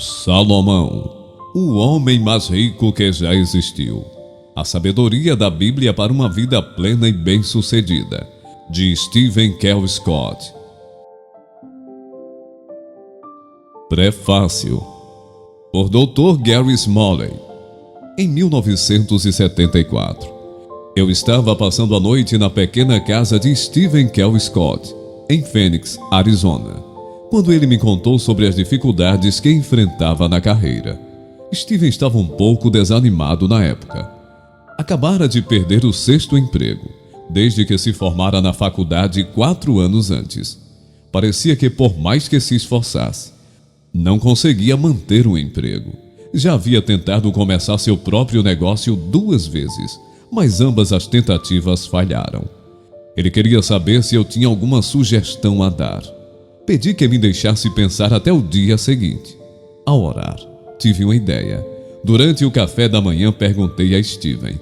Salomão, o homem mais rico que já existiu. A sabedoria da Bíblia para uma vida plena e bem-sucedida, de Stephen Kell Scott. Prefácio. Por Dr. Gary Smalley. Em 1974, eu estava passando a noite na pequena casa de Stephen Kell Scott, em Phoenix, Arizona, quando ele me contou sobre as dificuldades que enfrentava na carreira. Stephen estava um pouco desanimado na época. Acabara de perder o 6º emprego, desde que se formara na faculdade 4 anos antes. Parecia que, por mais que se esforçasse, não conseguia manter o emprego. Já havia tentado começar seu próprio negócio 2 vezes, mas ambas as tentativas falharam. Ele queria saber se eu tinha alguma sugestão a dar. Pedi que me deixasse pensar até o dia seguinte. Ao orar, tive uma ideia. Durante o café da manhã, perguntei a Stephen: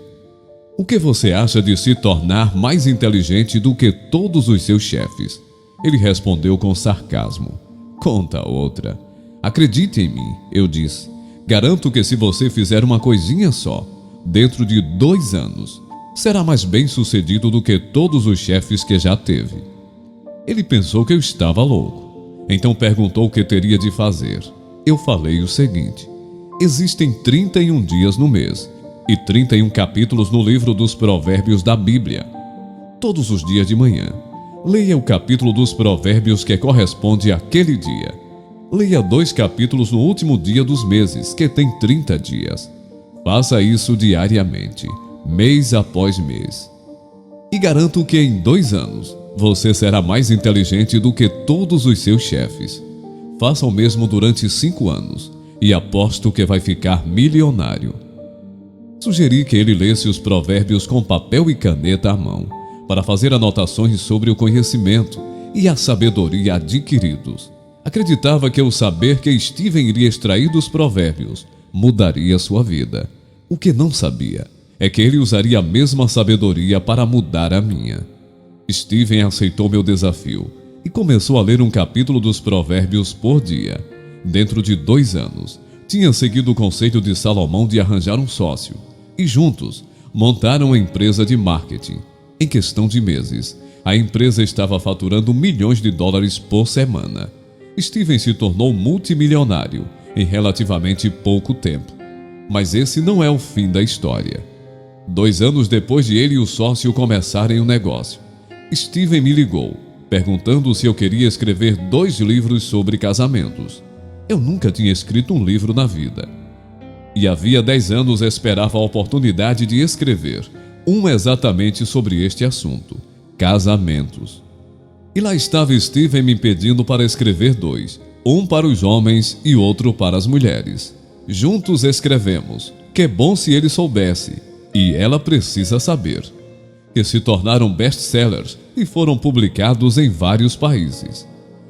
o que você acha de se tornar mais inteligente do que todos os seus chefes? Ele respondeu com sarcasmo: conta outra. Acredite em mim, eu disse. Garanto que se você fizer uma coisinha só, dentro de 2 anos, será mais bem-sucedido do que todos os chefes que já teve. Ele pensou que eu estava louco. Então perguntou o que teria de fazer. Eu falei o seguinte: existem 31 dias no mês e 31 capítulos no livro dos Provérbios da Bíblia. Todos os dias de manhã, leia o capítulo dos Provérbios que corresponde àquele dia. Leia 2 capítulos no último dia dos meses, que tem 30 dias. Faça isso diariamente, mês após mês. E garanto que em 2 anos, você será mais inteligente do que todos os seus chefes. Faça o mesmo durante 5 anos e aposto que vai ficar milionário. Sugeri que ele lesse os provérbios com papel e caneta à mão, para fazer anotações sobre o conhecimento e a sabedoria adquiridos. Acreditava que o saber que Stephen iria extrair dos provérbios mudaria sua vida. O que não sabia é que ele usaria a mesma sabedoria para mudar a minha. Stephen aceitou meu desafio e começou a ler um capítulo dos Provérbios por dia. Dentro de 2 anos, tinha seguido o conselho de Salomão de arranjar um sócio e juntos montaram uma empresa de marketing. Em questão de meses, a empresa estava faturando milhões de dólares por semana. Stephen se tornou multimilionário em relativamente pouco tempo. Mas esse não é o fim da história. 2 anos depois de ele e o sócio começarem o negócio, Stephen me ligou, perguntando se eu queria escrever 2 livros sobre casamentos. Eu nunca tinha escrito um livro na vida. E havia 10 anos esperava a oportunidade de escrever um exatamente sobre este assunto: casamentos. E lá estava Stephen me pedindo para escrever 2, um para os homens e outro para as mulheres. Juntos escrevemos, que bom se ele soubesse, e ela precisa saber, que se tornaram best-sellers e foram publicados em vários países.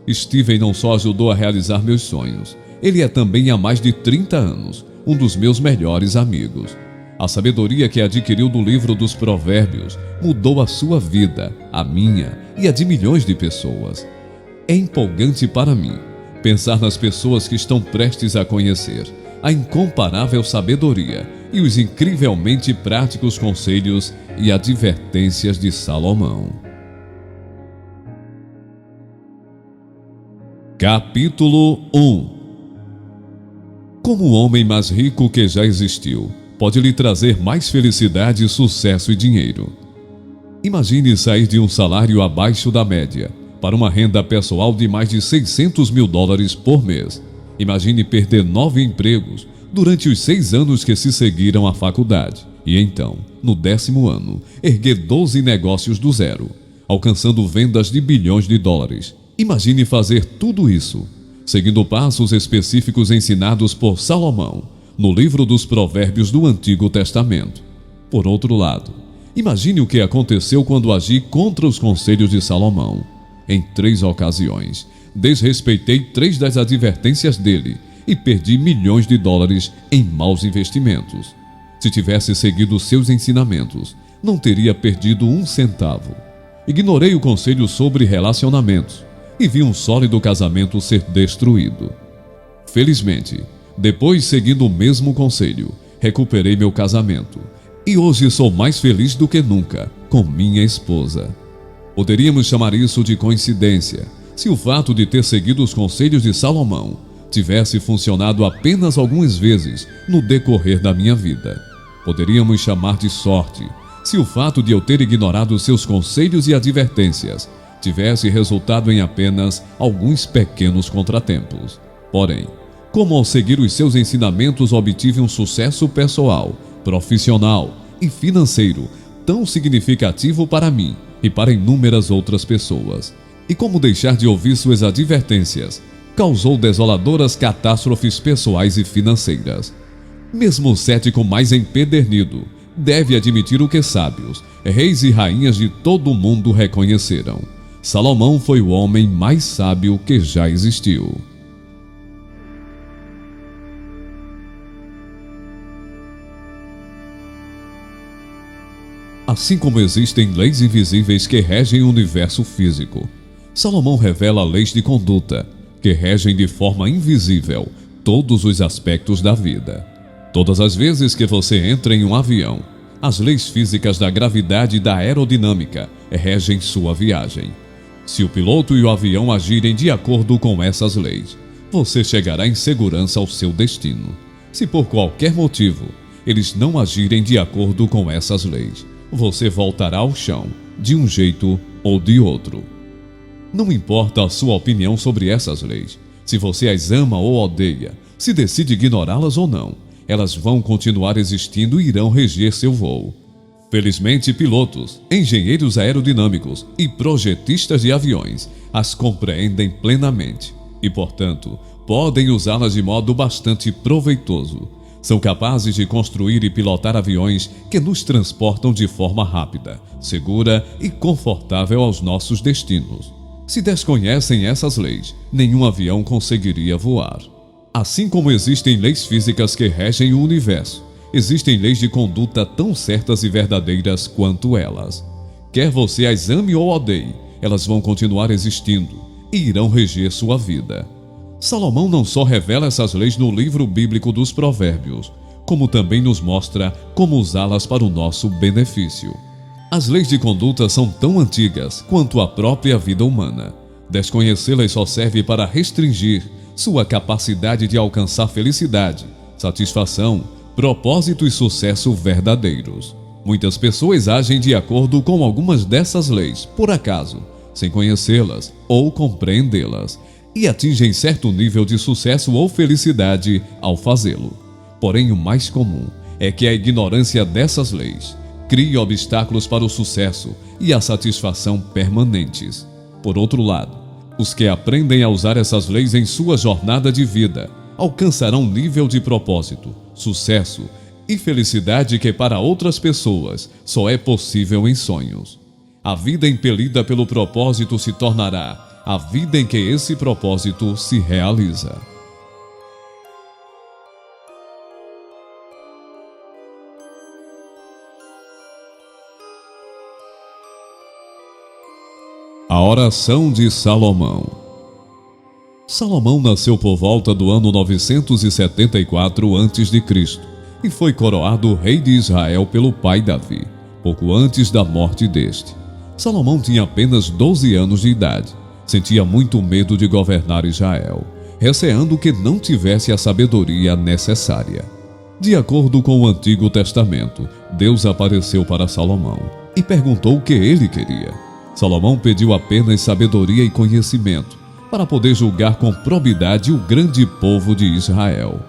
Stephen não só ajudou a realizar meus sonhos, ele é também há mais de 30 anos um dos meus melhores amigos. A sabedoria que adquiriu do livro dos Provérbios mudou a sua vida, a minha e a de milhões de pessoas. É empolgante para mim pensar nas pessoas que estão prestes a conhecer a incomparável sabedoria e os incrivelmente práticos conselhos e advertências de Salomão. Capítulo 1. Como o homem mais rico que já existiu pode lhe trazer mais felicidade, sucesso e dinheiro? Imagine sair de um salário abaixo da média para uma renda pessoal de mais de $600 mil por mês. Imagine perder 9 empregos durante os 6 anos que se seguiram à faculdade. E então, no 10º ano, erguer 12 negócios do zero, alcançando vendas de bilhões de dólares. Imagine fazer tudo isso, seguindo passos específicos ensinados por Salomão no livro dos Provérbios do Antigo Testamento. Por outro lado, imagine o que aconteceu quando agi contra os conselhos de Salomão. Em 3 ocasiões, desrespeitei 3 das advertências dele e perdi milhões de dólares em maus investimentos. Se tivesse seguido seus ensinamentos, não teria perdido 1 centavo. Ignorei o conselho sobre relacionamentos e vi um sólido casamento ser destruído. Felizmente, Depois, seguindo o mesmo conselho, recuperei meu casamento. E hoje sou mais feliz do que nunca com minha esposa. Poderíamos chamar isso de coincidência, se o fato de ter seguido os conselhos de Salomão tivesse funcionado apenas algumas vezes no decorrer da minha vida. Poderíamos chamar de sorte, se o fato de eu ter ignorado seus conselhos e advertências tivesse resultado em apenas alguns pequenos contratempos. Porém, como ao seguir os seus ensinamentos obtive um sucesso pessoal, profissional e financeiro tão significativo para mim e para inúmeras outras pessoas, e como deixar de ouvir suas advertências causou desoladoras catástrofes pessoais e financeiras. Mesmo o cético mais empedernido deve admitir o que sábios, reis e rainhas de todo o mundo reconheceram: Salomão foi o homem mais sábio que já existiu. Assim como existem leis invisíveis que regem o universo físico, Salomão revela leis de conduta que regem de forma invisível todos os aspectos da vida. Todas as vezes que você entra em um avião, as leis físicas da gravidade e da aerodinâmica regem sua viagem. Se o piloto e o avião agirem de acordo com essas leis, você chegará em segurança ao seu destino. Se por qualquer motivo eles não agirem de acordo com essas leis, você voltará ao chão, de um jeito ou de outro. Não importa a sua opinião sobre essas leis, se você as ama ou odeia, se decide ignorá-las ou não, elas vão continuar existindo e irão reger seu voo. Felizmente, pilotos, engenheiros aerodinâmicos e projetistas de aviões as compreendem plenamente e, portanto, podem usá-las de modo bastante proveitoso. São capazes de construir e pilotar aviões que nos transportam de forma rápida, segura e confortável aos nossos destinos. Se desconhecem essas leis, nenhum avião conseguiria voar. Assim como existem leis físicas que regem o universo, existem leis de conduta tão certas e verdadeiras quanto elas. Quer você as ame ou odeie, elas vão continuar existindo e irão reger sua vida. Salomão não só revela essas leis no livro bíblico dos Provérbios, como também nos mostra como usá-las para o nosso benefício. As leis de conduta são tão antigas quanto a própria vida humana. Desconhecê-las só serve para restringir sua capacidade de alcançar felicidade, satisfação, propósito e sucesso verdadeiros. Muitas pessoas agem de acordo com algumas dessas leis, por acaso, sem conhecê-las ou compreendê-las, e atingem certo nível de sucesso ou felicidade ao fazê-lo. Porém, o mais comum é que a ignorância dessas leis crie obstáculos para o sucesso e a satisfação permanentes. Por outro lado, os que aprendem a usar essas leis em sua jornada de vida alcançarão um nível de propósito, sucesso e felicidade que para outras pessoas só é possível em sonhos. A vida impelida pelo propósito se tornará a vida em que esse propósito se realiza. A oração de Salomão. Salomão nasceu por volta do ano 974 a.C. e foi coroado rei de Israel pelo pai Davi, pouco antes da morte deste. Salomão tinha apenas 12 anos de idade. Sentia muito medo de governar Israel, receando que não tivesse a sabedoria necessária. De acordo com o Antigo Testamento, Deus apareceu para Salomão e perguntou o que ele queria. Salomão pediu apenas sabedoria e conhecimento para poder julgar com probidade o grande povo de Israel.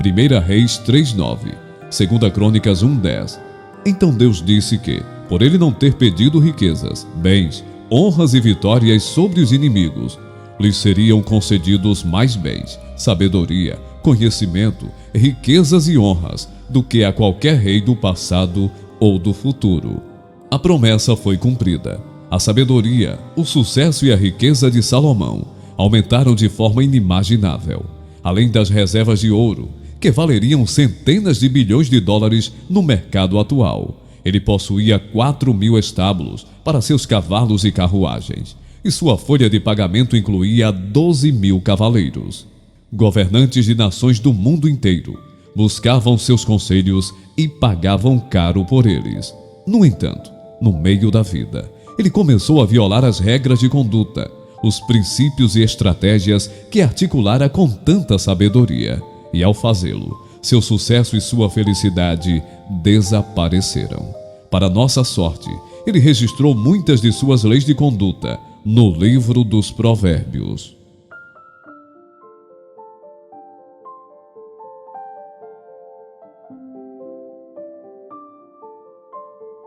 1 Reis 3:9, 2 Crônicas 1:10. Então Deus disse que, por ele não ter pedido riquezas, bens, honras e vitórias sobre os inimigos, lhes seriam concedidos mais bens, sabedoria, conhecimento, riquezas e honras do que a qualquer rei do passado ou do futuro. A promessa foi cumprida. A sabedoria, o sucesso e a riqueza de Salomão aumentaram de forma inimaginável, além das reservas de ouro, que valeriam centenas de bilhões de dólares no mercado atual. Ele possuía 4.000 estábulos para seus cavalos e carruagens, e sua folha de pagamento incluía 12.000 cavaleiros. Governantes de nações do mundo inteiro buscavam seus conselhos e pagavam caro por eles. No entanto, no meio da vida, ele começou a violar as regras de conduta, os princípios e estratégias que articulara com tanta sabedoria, e ao fazê-lo, seu sucesso e sua felicidade desapareceram. Para nossa sorte, ele registrou muitas de suas leis de conduta no livro dos Provérbios.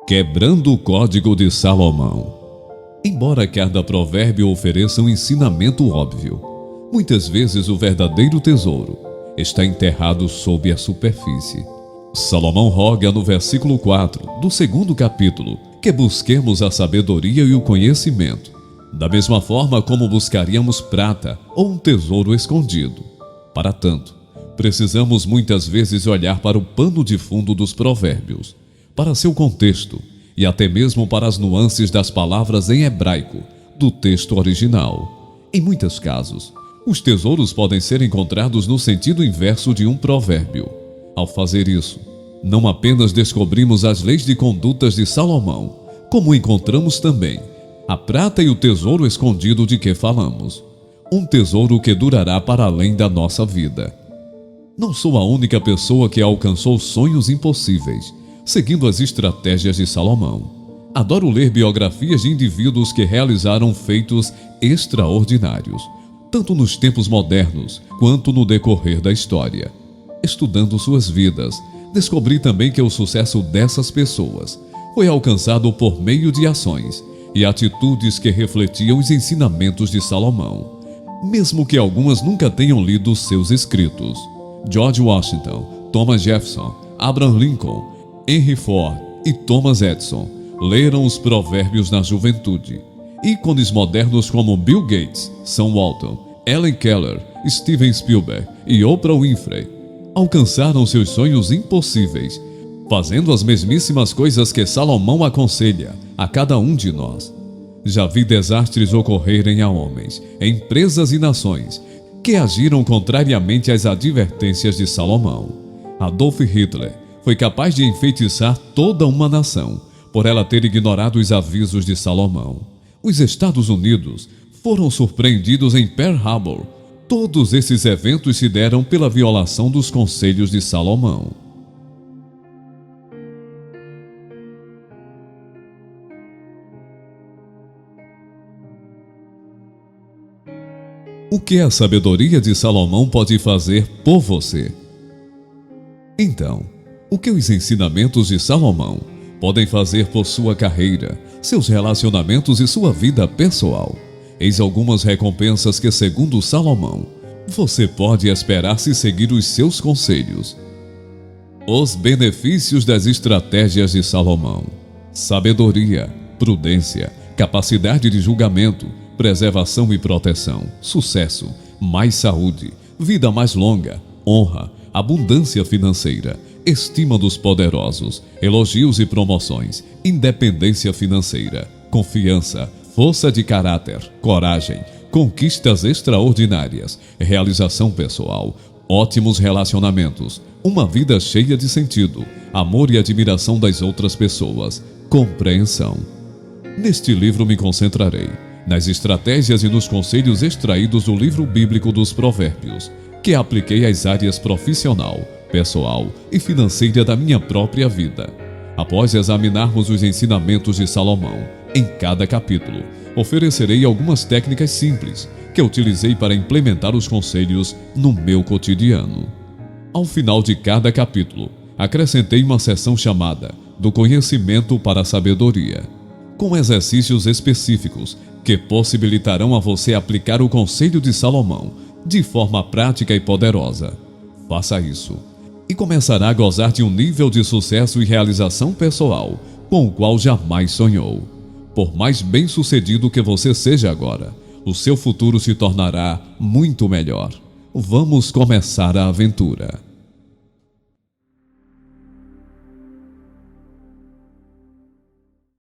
Quebrando o Código de Salomão. Embora cada provérbio ofereça um ensinamento óbvio, muitas vezes o verdadeiro tesouro está enterrado sob a superfície. Salomão roga no versículo 4 do 2º capítulo que busquemos a sabedoria e o conhecimento, da mesma forma como buscaríamos prata ou um tesouro escondido. Para tanto, precisamos muitas vezes olhar para o pano de fundo dos provérbios, para seu contexto e até mesmo para as nuances das palavras em hebraico do texto original. Em muitos casos, os tesouros podem ser encontrados no sentido inverso de um provérbio. Ao fazer isso, não apenas descobrimos as leis de condutas de Salomão, como encontramos também a prata e o tesouro escondido de que falamos. Um tesouro que durará para além da nossa vida. Não sou a única pessoa que alcançou sonhos impossíveis seguindo as estratégias de Salomão. Adoro ler biografias de indivíduos que realizaram feitos extraordinários, tanto nos tempos modernos quanto no decorrer da história. Estudando suas vidas, descobri também que o sucesso dessas pessoas foi alcançado por meio de ações e atitudes que refletiam os ensinamentos de Salomão, mesmo que algumas nunca tenham lido seus escritos. George Washington, Thomas Jefferson, Abraham Lincoln, Henry Ford e Thomas Edison leram os provérbios na juventude. Ícones modernos como Bill Gates, Sam Walton, Helen Keller, Steven Spielberg e Oprah Winfrey alcançaram seus sonhos impossíveis, fazendo as mesmíssimas coisas que Salomão aconselha a cada um de nós. Já vi desastres ocorrerem a homens, empresas e nações que agiram contrariamente às advertências de Salomão. Adolf Hitler foi capaz de enfeitiçar toda uma nação por ela ter ignorado os avisos de Salomão. Os Estados Unidos foram surpreendidos em Pearl Harbor. Todos esses eventos se deram pela violação dos conselhos de Salomão. O que a sabedoria de Salomão pode fazer por você? Então, o que os ensinamentos de Salomão podem fazer por sua carreira, seus relacionamentos e sua vida pessoal? Eis algumas recompensas que, segundo Salomão, você pode esperar se seguir os seus conselhos. Os benefícios das estratégias de Salomão: sabedoria, prudência, capacidade de julgamento, preservação e proteção, sucesso, mais saúde, vida mais longa, honra, abundância financeira, estima dos poderosos, elogios e promoções, independência financeira, confiança, força de caráter, coragem, conquistas extraordinárias, realização pessoal, ótimos relacionamentos, uma vida cheia de sentido, amor e admiração das outras pessoas, compreensão. Neste livro me concentrarei nas estratégias e nos conselhos extraídos do livro bíblico dos Provérbios, que apliquei às áreas profissional, pessoal e financeira da minha própria vida. Após examinarmos os ensinamentos de Salomão em cada capítulo, oferecerei algumas técnicas simples que utilizei para implementar os conselhos no meu cotidiano. Ao final de cada capítulo, acrescentei uma seção chamada do conhecimento para a sabedoria, com exercícios específicos que possibilitarão a você aplicar o conselho de Salomão de forma prática e poderosa. Faça isso e começará a gozar de um nível de sucesso e realização pessoal com o qual jamais sonhou. Por mais bem-sucedido que você seja agora, o seu futuro se tornará muito melhor. Vamos começar a aventura.